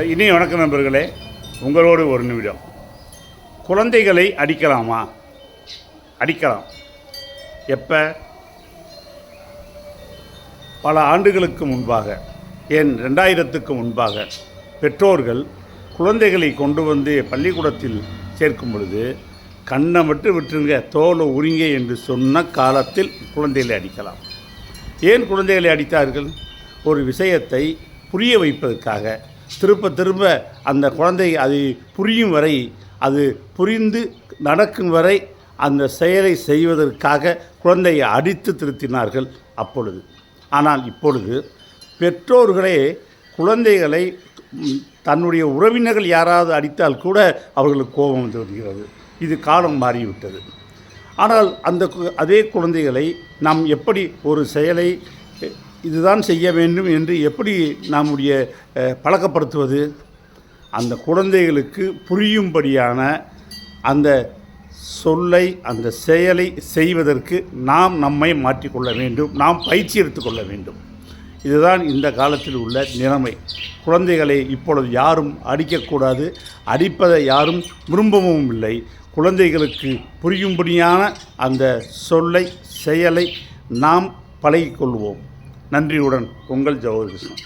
இனி வணக்கம் நண்பர்களே, உங்களோடு ஒரு நிமிடம். குழந்தைகளை அடிக்கலாமா? அடிக்கலாம். எப்போ? பல ஆண்டுகளுக்கு முன்பாக, ஏன் 2000க்கு முன்பாக பெற்றோர்கள் குழந்தைகளை கொண்டு வந்து பள்ளிக்கூடத்தில் சேர்க்கும் பொழுது கண்ணை மட்டும் விட்டுருங்க, தோலை உரிங்க என்று சொன்ன காலத்தில் குழந்தைகளை அடிக்கலாம். ஏன் குழந்தைகளை அடித்தார்கள்? ஒரு விஷயத்தை புரிய வைப்பதற்காக. திரும்ப அந்த குழந்தை அது புரியும் வரை, அது புரிந்து நடக்கும் வரை அந்த செயலை செய்வதற்காக குழந்தையை அடித்து திருத்தினார்கள் அப்பொழுது. ஆனால் இப்பொழுது பெற்றோர்களே குழந்தைகளை தன்னுடைய உறவினர்கள் யாராவது அடித்தால் கூட அவர்களுக்கு கோபம் வந்து வருகிறது. இது காலம் மாறிவிட்டது. ஆனால் அதே குழந்தைகளை நாம் எப்படி ஒரு செயலை இதுதான் செய்ய வேண்டும் என்று எப்படி நம்முடைய பழக்கப்படுத்துவது? அந்த குழந்தைகளுக்கு புரியும்படியான அந்த சொல்லை, அந்த செயலை செய்வதற்கு நாம் நம்மை மாற்றிக்கொள்ள வேண்டும், நாம் பயிற்சி எடுத்துக்கொள்ள வேண்டும். இதுதான் இந்த காலத்தில் உள்ள நிலைமை. குழந்தைகளை இப்பொழுது யாரும் அடிக்கக்கூடாது, அடிப்பதை யாரும் விரும்பவும் இல்லை. குழந்தைகளுக்கு புரியும்படியான அந்த சொல்லை, செயலை நாம் பழகிக்கொள்வோம். நன்றியுடன் உங்கள் ஜவஹர் கிருஷ்ணன்.